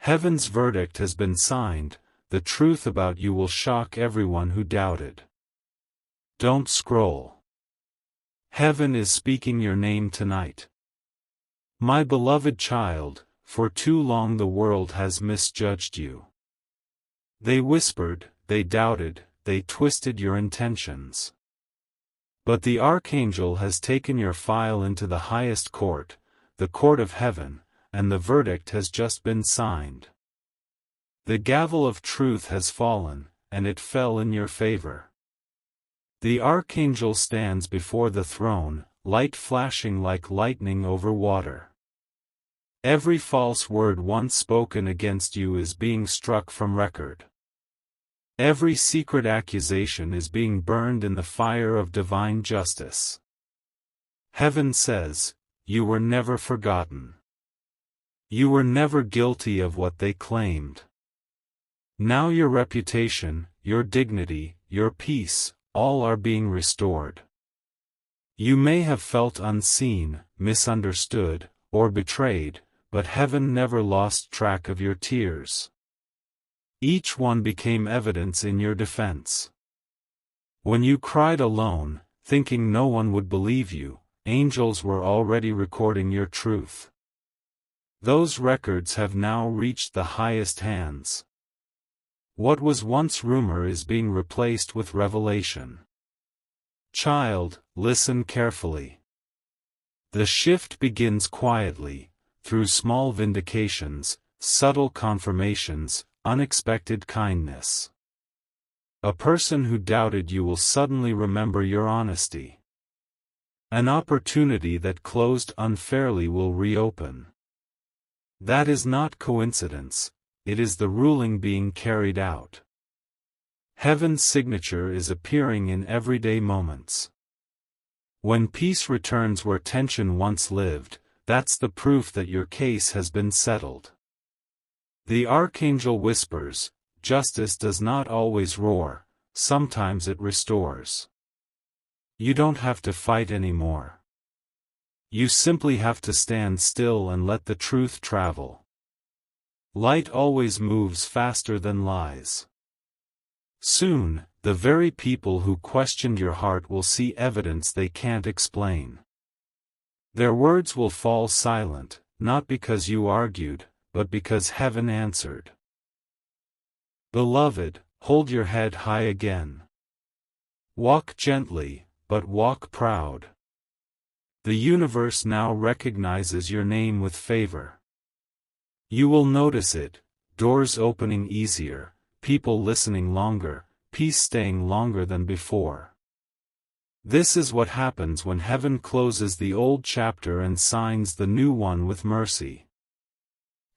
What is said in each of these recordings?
Heaven's verdict has been signed, the truth about you will shock everyone who doubted. Don't scroll. Heaven is speaking your name tonight. My beloved child, for too long the world has misjudged you. They whispered, they doubted, they twisted your intentions. But the Archangel has taken your file into the highest court, the court of heaven, and the verdict has just been signed. The gavel of truth has fallen, and it fell in your favor. The Archangel stands before the throne, light flashing like lightning over water. Every false word once spoken against you is being struck from record. Every secret accusation is being burned in the fire of divine justice. Heaven says, you were never forgotten. You were never guilty of what they claimed. Now your reputation, your dignity, your peace, all are being restored. You may have felt unseen, misunderstood, or betrayed, but heaven never lost track of your tears. Each one became evidence in your defense. When you cried alone, thinking no one would believe you, angels were already recording your truth. Those records have now reached the highest hands. What was once rumor is being replaced with revelation. Child, listen carefully. The shift begins quietly, through small vindications, subtle confirmations, unexpected kindness. A person who doubted you will suddenly remember your honesty. An opportunity that closed unfairly will reopen. That is not coincidence. It is the ruling being carried out. Heaven's signature is appearing in everyday moments. When peace returns where tension once lived, that's the proof that your case has been settled. The Archangel whispers, justice does not always roar, sometimes it restores. You don't have to fight anymore. You simply have to stand still and let the truth travel. Light always moves faster than lies. Soon, the very people who questioned your heart will see evidence they can't explain. Their words will fall silent, not because you argued, but because heaven answered. Beloved, hold your head high again. Walk gently, but walk proud. The universe now recognizes your name with favor. You will notice it, doors opening easier, people listening longer, peace staying longer than before. This is what happens when heaven closes the old chapter and signs the new one with mercy.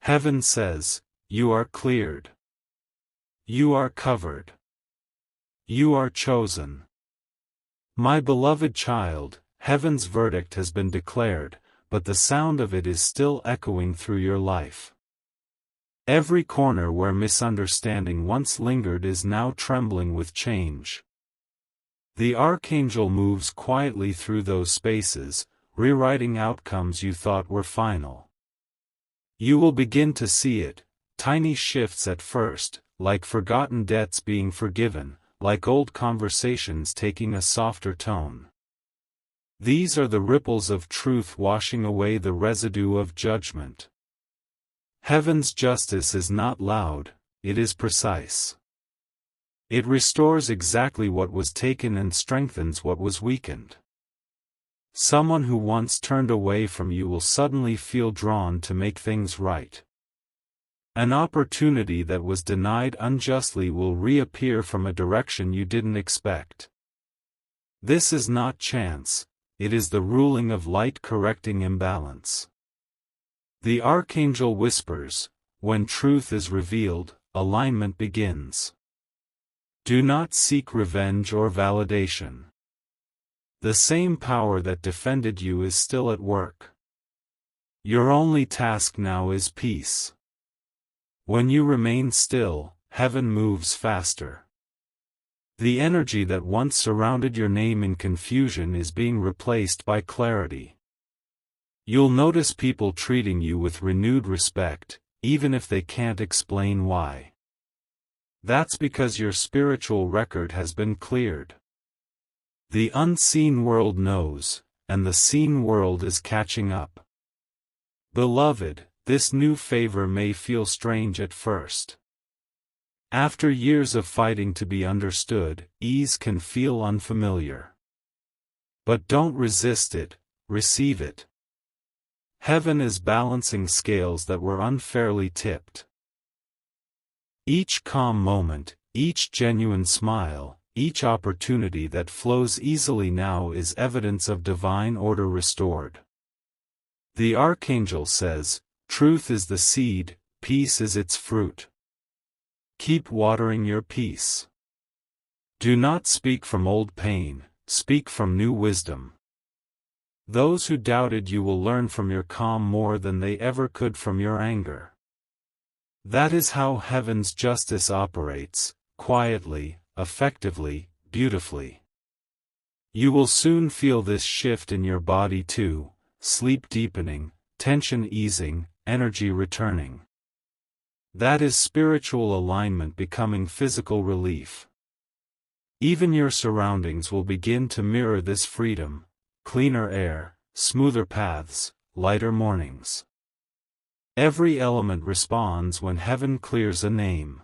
Heaven says, you are cleared. You are covered. You are chosen. My beloved child, heaven's verdict has been declared, but the sound of it is still echoing through your life. Every corner where misunderstanding once lingered is now trembling with change. The Archangel moves quietly through those spaces, rewriting outcomes you thought were final. You will begin to see it, tiny shifts at first, like forgotten debts being forgiven, like old conversations taking a softer tone. These are the ripples of truth washing away the residue of judgment. Heaven's justice is not loud, it is precise. It restores exactly what was taken and strengthens what was weakened. Someone who once turned away from you will suddenly feel drawn to make things right. An opportunity that was denied unjustly will reappear from a direction you didn't expect. This is not chance, it is the ruling of light correcting imbalance. The Archangel whispers, when truth is revealed, alignment begins. Do not seek revenge or validation. The same power that defended you is still at work. Your only task now is peace. When you remain still, heaven moves faster. The energy that once surrounded your name in confusion is being replaced by clarity. You'll notice people treating you with renewed respect, even if they can't explain why. That's because your spiritual record has been cleared. The unseen world knows, and the seen world is catching up. Beloved, this new favor may feel strange at first. After years of fighting to be understood, ease can feel unfamiliar. But don't resist it, receive it. Heaven is balancing scales that were unfairly tipped. Each calm moment, each genuine smile, each opportunity that flows easily now is evidence of divine order restored. The Archangel says, truth is the seed, peace is its fruit. Keep watering your peace. Do not speak from old pain, speak from new wisdom. Those who doubted you will learn from your calm more than they ever could from your anger. That is how heaven's justice operates, quietly, effectively, beautifully. You will soon feel this shift in your body too, sleep deepening, tension easing, energy returning. That is spiritual alignment becoming physical relief. Even your surroundings will begin to mirror this freedom, cleaner air, smoother paths, lighter mornings. Every element responds when heaven clears a name.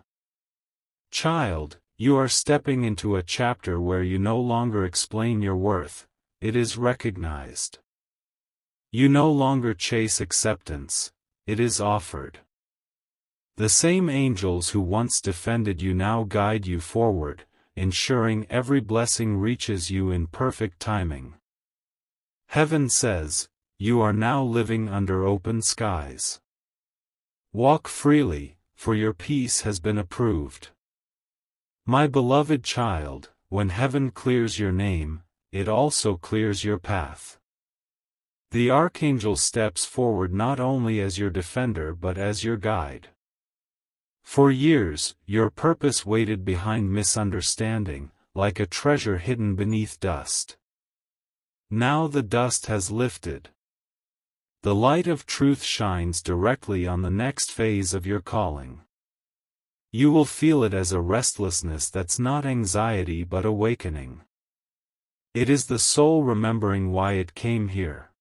Child, you are stepping into a chapter where you no longer explain your worth, it is recognized. You no longer chase acceptance, it is offered. The same angels who once defended you now guide you forward, ensuring every blessing reaches you in perfect timing. Heaven says, you are now living under open skies. Walk freely, for your peace has been approved. My beloved child, when heaven clears your name, it also clears your path. The Archangel steps forward not only as your defender but as your guide. For years, your purpose waited behind misunderstanding, like a treasure hidden beneath dust. Now the dust has lifted. The light of truth shines directly on the next phase of your calling. You will feel it as a restlessness that's not anxiety but awakening. It is the soul remembering why it came here.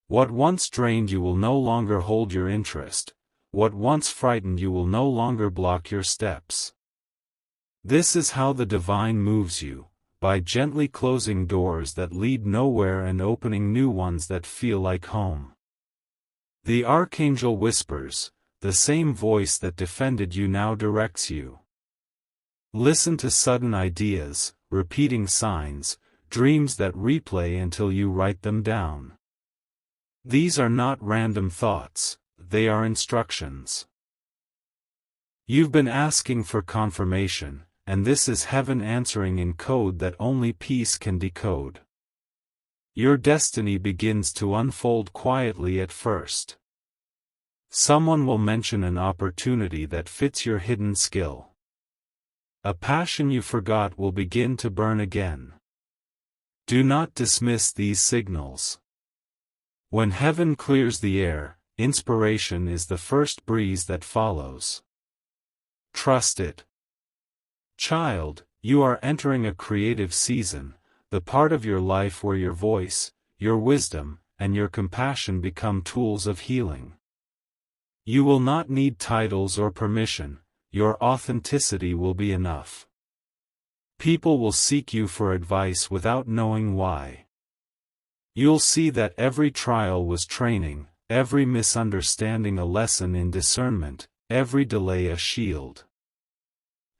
What once drained you will no longer hold your interest. What once frightened you will no longer block your steps. This is how the divine moves you, by gently closing doors that lead nowhere and opening new ones that feel like home. The Archangel whispers, the same voice that defended you now directs you. Listen to sudden ideas, repeating signs, dreams that replay until you write them down. These are not random thoughts. They are instructions. You've been asking for confirmation, and this is heaven answering in code that only peace can decode. Your destiny begins to unfold quietly at first. Someone will mention an opportunity that fits your hidden skill. A passion you forgot will begin to burn again. Do not dismiss these signals. When heaven clears the air, inspiration is the first breeze that follows. Trust it. Child, you are entering a creative season, the part of your life where your voice, your wisdom, and your compassion become tools of healing. You will not need titles or permission, your authenticity will be enough. People will seek you for advice without knowing why. You'll see that every trial was training, every misunderstanding a lesson in discernment, every delay a shield.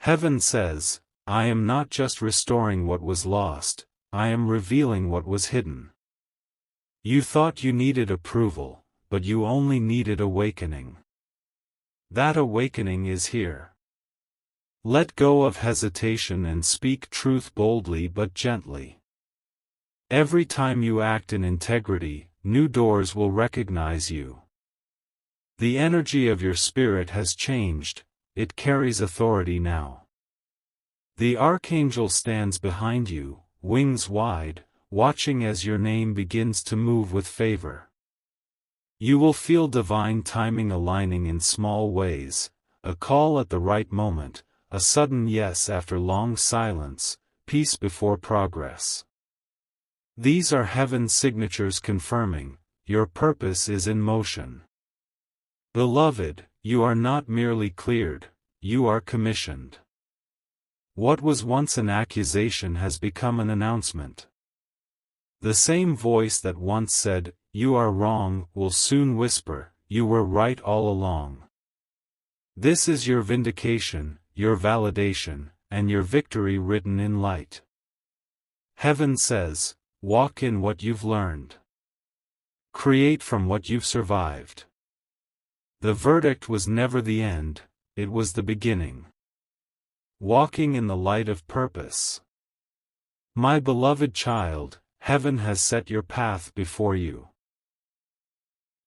Heaven says, I am not just restoring what was lost, I am revealing what was hidden. You thought you needed approval, but you only needed awakening. That awakening is here. Let go of hesitation and speak truth boldly but gently. Every time you act in integrity, new doors will recognize you. The energy of your spirit has changed, it carries authority now. The Archangel stands behind you, wings wide, watching as your name begins to move with favor. You will feel divine timing aligning in small ways, a call at the right moment, a sudden yes after long silence, peace before progress. These are heaven's signatures confirming, your purpose is in motion. Beloved, you are not merely cleared, you are commissioned. What was once an accusation has become an announcement. The same voice that once said, "You are wrong," will soon whisper, "You were right all along." This is your vindication, your validation, and your victory written in light. Heaven says, walk in what you've learned. Create from what you've survived. The verdict was never the end, it was the beginning. Walking in the light of purpose. My beloved child, heaven has set your path before you.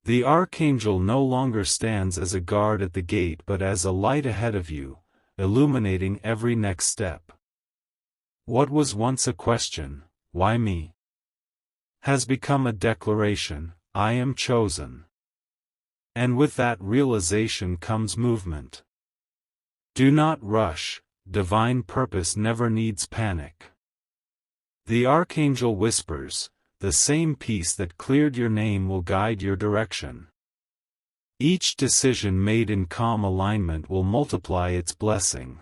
The Archangel no longer stands as a guard at the gate but as a light ahead of you, illuminating every next step. What was once a question, "Why me?" has become a declaration, "I am chosen." And with that realization comes movement. Do not rush, divine purpose never needs panic. The Archangel whispers, the same peace that cleared your name will guide your direction. Each decision made in calm alignment will multiply its blessing.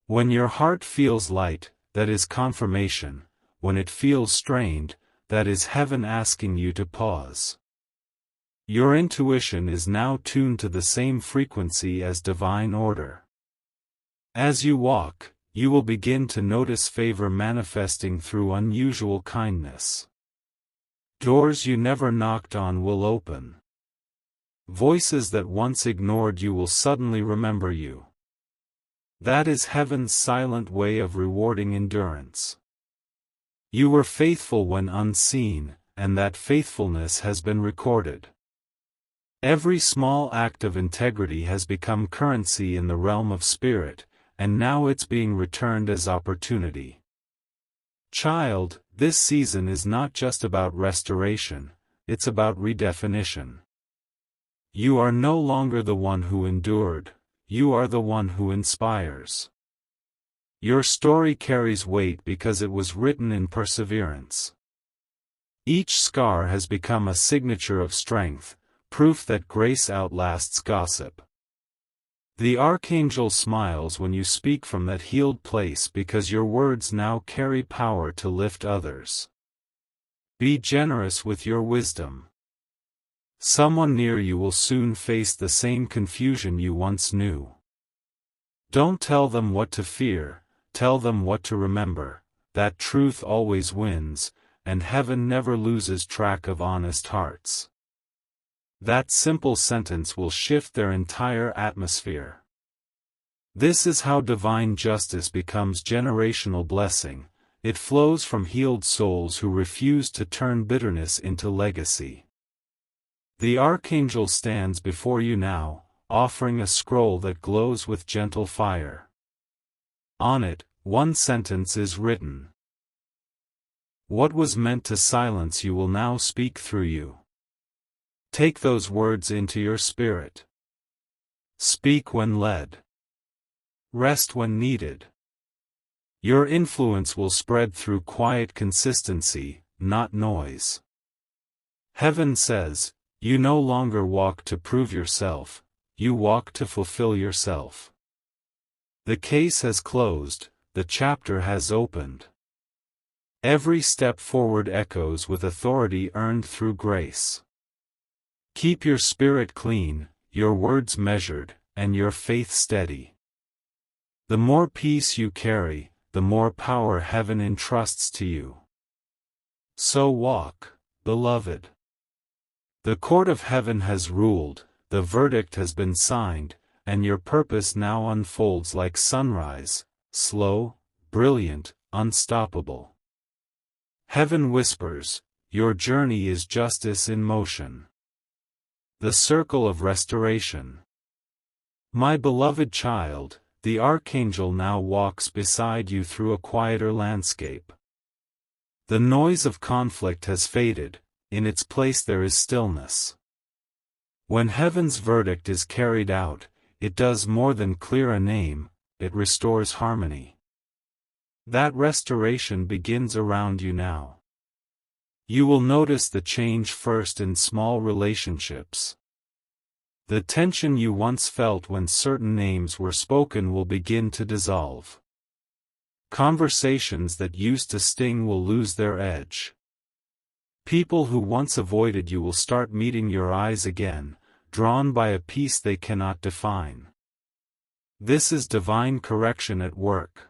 When your heart feels light, that is confirmation. When it feels strained, that is heaven asking you to pause. Your intuition is now tuned to the same frequency as divine order. As you walk, you will begin to notice favor manifesting through unusual kindness. Doors you never knocked on will open. Voices that once ignored you will suddenly remember you. That is heaven's silent way of rewarding endurance. You were faithful when unseen, and that faithfulness has been recorded. Every small act of integrity has become currency in the realm of spirit, and now it's being returned as opportunity. Child, this season is not just about restoration, it's about redefinition. You are no longer the one who endured, you are the one who inspires. Your story carries weight because it was written in perseverance. Each scar has become a signature of strength, proof that grace outlasts gossip. The Archangel smiles when you speak from that healed place because your words now carry power to lift others. Be generous with your wisdom. Someone near you will soon face the same confusion you once knew. Don't tell them what to fear, tell them what to remember, that truth always wins, and heaven never loses track of honest hearts. That simple sentence will shift their entire atmosphere. This is how divine justice becomes generational blessing. It flows from healed souls who refuse to turn bitterness into legacy. The Archangel stands before you now, offering a scroll that glows with gentle fire. On it, one sentence is written. What was meant to silence you will now speak through you. Take those words into your spirit. Speak when led. Rest when needed. Your influence will spread through quiet consistency, not noise. Heaven says, you no longer walk to prove yourself, you walk to fulfill yourself. The case has closed, the chapter has opened. Every step forward echoes with authority earned through grace. Keep your spirit clean, your words measured, and your faith steady. The more peace you carry, the more power heaven entrusts to you. So walk, beloved. The court of heaven has ruled, the verdict has been signed, and your purpose now unfolds like sunrise, slow, brilliant, unstoppable. Heaven whispers, your journey is justice in motion. The circle of restoration. My beloved child, the Archangel now walks beside you through a quieter landscape. The noise of conflict has faded, in its place there is stillness. When heaven's verdict is carried out, it does more than clear a name, it restores harmony. That restoration begins around you now. You will notice the change first in small relationships. The tension you once felt when certain names were spoken will begin to dissolve. Conversations that used to sting will lose their edge. People who once avoided you will start meeting your eyes again, drawn by a peace they cannot define. This is divine correction at work.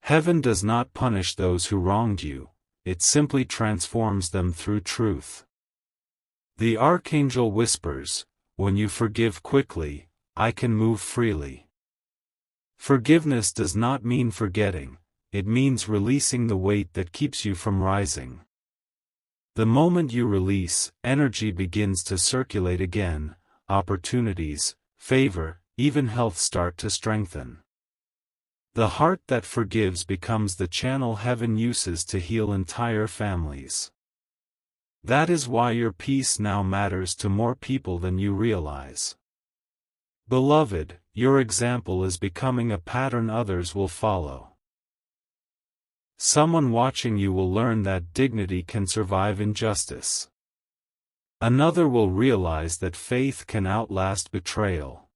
Heaven does not punish those who wronged you, it simply transforms them through truth. The Archangel whispers, "When you forgive quickly, I can move freely." Forgiveness does not mean forgetting, it means releasing the weight that keeps you from rising. The moment you release, energy begins to circulate again, opportunities, favor, even health start to strengthen. The heart that forgives becomes the channel heaven uses to heal entire families. That is why your peace now matters to more people than you realize. Beloved, your example is becoming a pattern others will follow. Someone watching you will learn that dignity can survive injustice. Another will realize that faith can outlast betrayal.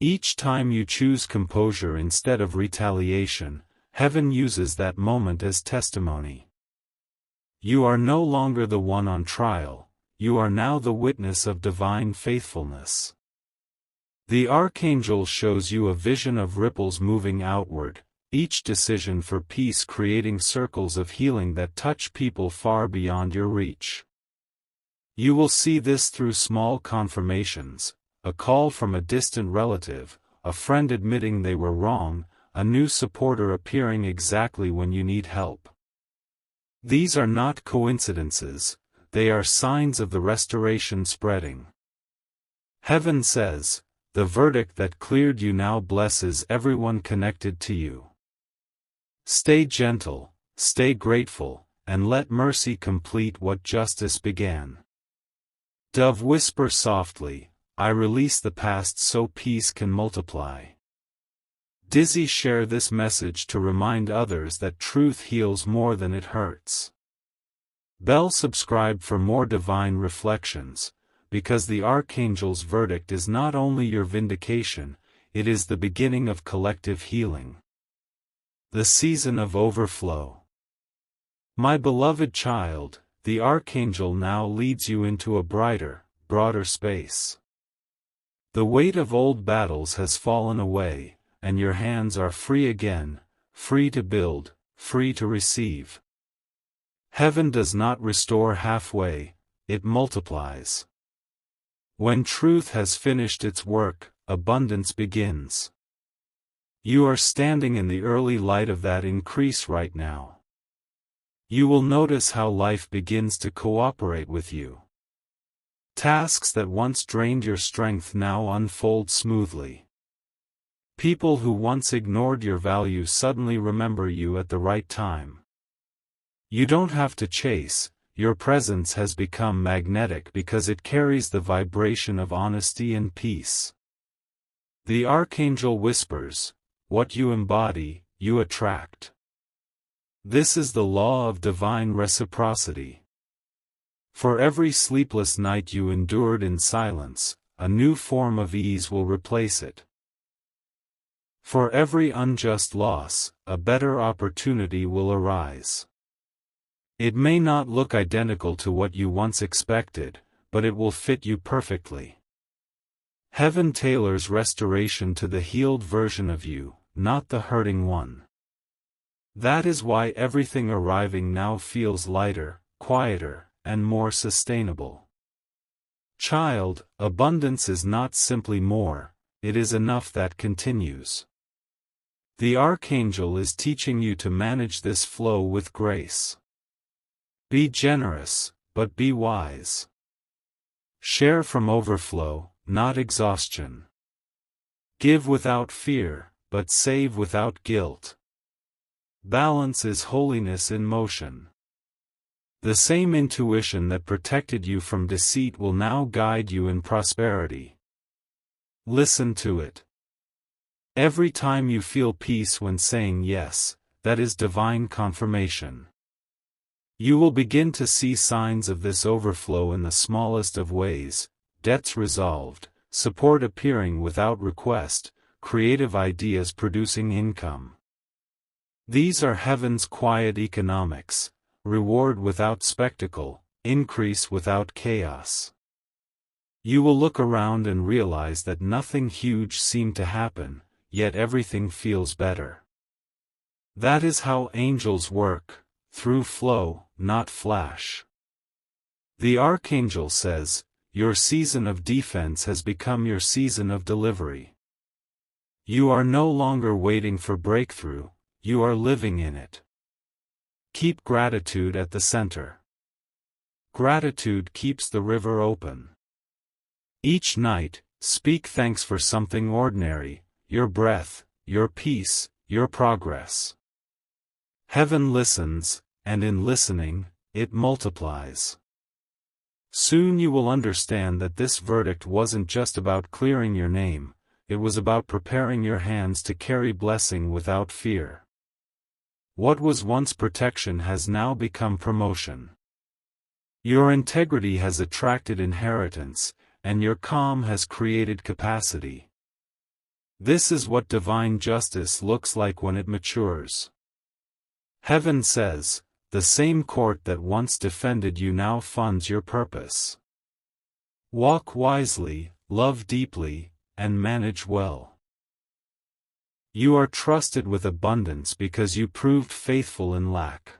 Each time you choose composure instead of retaliation, heaven uses that moment as testimony. You are no longer the one on trial, you are now the witness of divine faithfulness. The Archangel shows you a vision of ripples moving outward, each decision for peace creating circles of healing that touch people far beyond your reach. You will see this through small confirmations, a call from a distant relative, a friend admitting they were wrong, a new supporter appearing exactly when you need help. These are not coincidences, they are signs of the restoration spreading. Heaven says, "The verdict that cleared you now blesses everyone connected to you." Stay gentle, stay grateful, and let mercy complete what justice began. Dove whisper softly, "I release the past so peace can multiply." Dizzy share this message to remind others that truth heals more than it hurts. Bell subscribe for more divine reflections, because the Archangel's verdict is not only your vindication, it is the beginning of collective healing. The season of overflow. My beloved child, the Archangel now leads you into a brighter, broader space. The weight of old battles has fallen away, and your hands are free again, free to build, free to receive. Heaven does not restore halfway, it multiplies. When truth has finished its work, abundance begins. You are standing in the early light of that increase right now. You will notice how life begins to cooperate with you. Tasks that once drained your strength now unfold smoothly. People who once ignored your value suddenly remember you at the right time. You don't have to chase, your presence has become magnetic because it carries the vibration of honesty and peace. The Archangel whispers, "What you embody, you attract." This is the law of divine reciprocity. For every sleepless night you endured in silence, a new form of ease will replace it. For every unjust loss, a better opportunity will arise. It may not look identical to what you once expected, but it will fit you perfectly. Heaven tailors restoration to the healed version of you, not the hurting one. That is why everything arriving now feels lighter, quieter, and more sustainable. Child, abundance is not simply more, it is enough that continues. The Archangel is teaching you to manage this flow with grace. Be generous, but be wise. Share from overflow, not exhaustion. Give without fear, but save without guilt. Balance is holiness in motion. The same intuition that protected you from deceit will now guide you in prosperity. Listen to it. Every time you feel peace when saying yes, that is divine confirmation. You will begin to see signs of this overflow in the smallest of ways: debts resolved, support appearing without request, creative ideas producing income. These are heaven's quiet economics: reward without spectacle, increase without chaos. You will look around and realize that nothing huge seemed to happen, yet everything feels better. That is how angels work, through flow, not flash. The Archangel says, your season of defense has become your season of delivery. You are no longer waiting for breakthrough, you are living in it. Keep gratitude at the center. Gratitude keeps the river open. Each night, speak thanks for something ordinary: your breath, your peace, your progress. Heaven listens, and in listening, it multiplies. Soon you will understand that this verdict wasn't just about clearing your name, it was about preparing your hands to carry blessing without fear. What was once protection has now become promotion. Your integrity has attracted inheritance, and your calm has created capacity. This is what divine justice looks like when it matures. Heaven says, the same court that once defended you now funds your purpose. Walk wisely, love deeply, and manage well. You are trusted with abundance because you proved faithful in lack.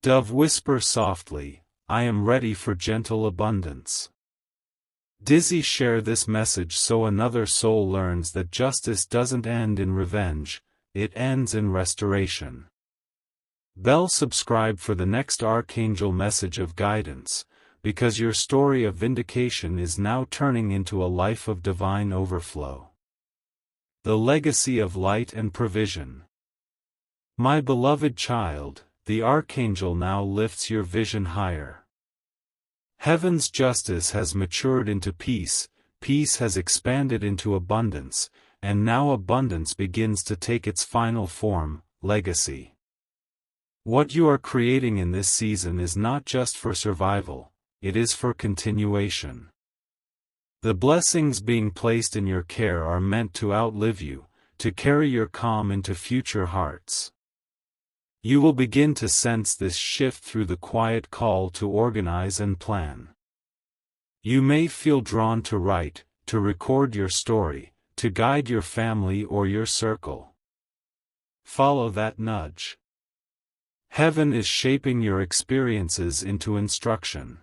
Dove, whisper softly, I am ready for gentle abundance. Dizzy, share this message so another soul learns that justice doesn't end in revenge, it ends in restoration. Bell, subscribe for the next Archangel message of guidance, because your story of vindication is now turning into a life of divine overflow. The legacy of light and provision. My beloved child, the Archangel now lifts your vision higher. Heaven's justice has matured into peace, peace has expanded into abundance, and now abundance begins to take its final form: legacy. What you are creating in this season is not just for survival, it is for continuation. The blessings being placed in your care are meant to outlive you, to carry your calm into future hearts. You will begin to sense this shift through the quiet call to organize and plan. You may feel drawn to write, to record your story, to guide your family or your circle. Follow that nudge. Heaven is shaping your experiences into instruction.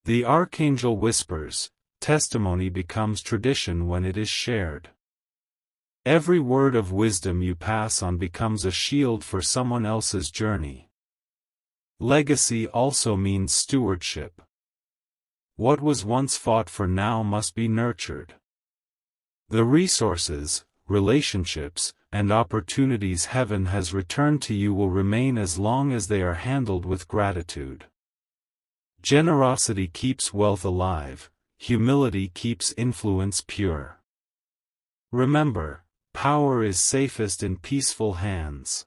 The Archangel whispers, testimony becomes tradition when it is shared. Every word of wisdom you pass on becomes a shield for someone else's journey. Legacy also means stewardship. What was once fought for now must be nurtured. The resources, relationships, and opportunities heaven has returned to you will remain as long as they are handled with gratitude. Generosity keeps wealth alive, humility keeps influence pure. Remember, power is safest in peaceful hands.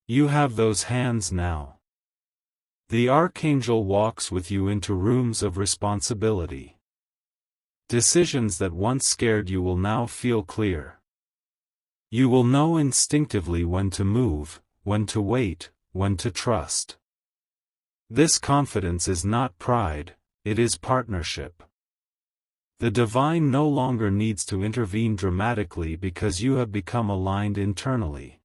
You have those hands now. The Archangel walks with you into rooms of responsibility. Decisions that once scared you will now feel clear. You will know instinctively when to move, when to wait, when to trust. This confidence is not pride, it is partnership. The divine no longer needs to intervene dramatically because you have become aligned internally.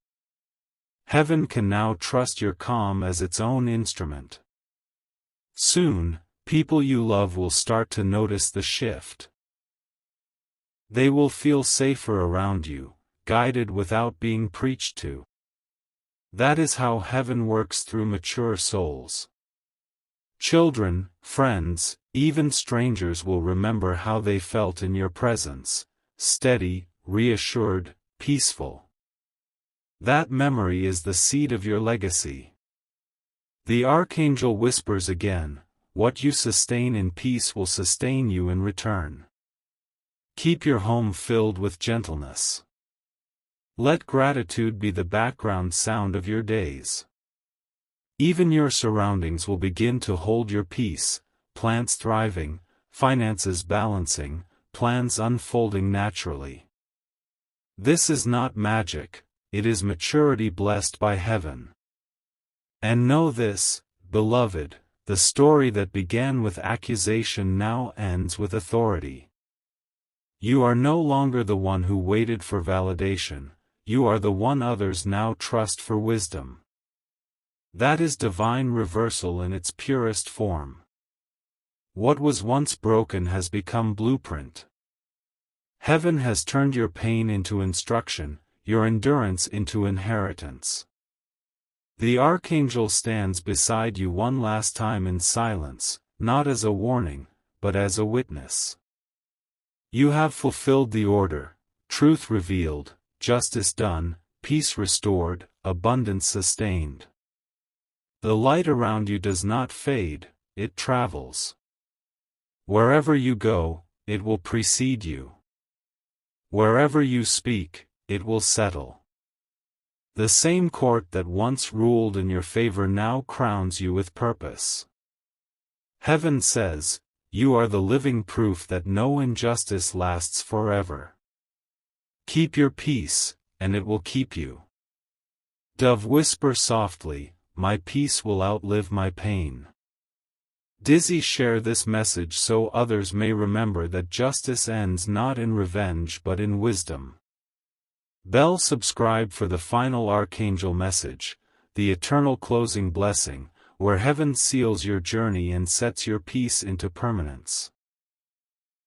Heaven can now trust your calm as its own instrument. Soon, people you love will start to notice the shift. They will feel safer around you, guided without being preached to. That is how heaven works through mature souls. Children, friends, even strangers will remember how they felt in your presence: steady, reassured, peaceful. That memory is the seed of your legacy. The Archangel whispers again, what you sustain in peace will sustain you in return. Keep your home filled with gentleness. Let gratitude be the background sound of your days. Even your surroundings will begin to hold your peace, plants thriving, finances balancing, plans unfolding naturally. This is not magic, it is maturity blessed by heaven. And know this, beloved, the story that began with accusation now ends with authority. You are no longer the one who waited for validation, you are the one others now trust for wisdom. That is divine reversal in its purest form. What was once broken has become blueprint. Heaven has turned your pain into instruction, your endurance into inheritance. The Archangel stands beside you one last time in silence, not as a warning, but as a witness. You have fulfilled the order, truth revealed, justice done, peace restored, abundance sustained. The light around you does not fade, it travels. Wherever you go, it will precede you. Wherever you speak, it will settle. The same court that once ruled in your favor now crowns you with purpose. Heaven says, you are the living proof that no injustice lasts forever. Keep your peace, and it will keep you. Dove whisper softly, my peace will outlive my pain. Dizzy share this message so others may remember that justice ends not in revenge but in wisdom. Bell subscribe for the final Archangel message, the eternal closing blessing, where heaven seals your journey and sets your peace into permanence.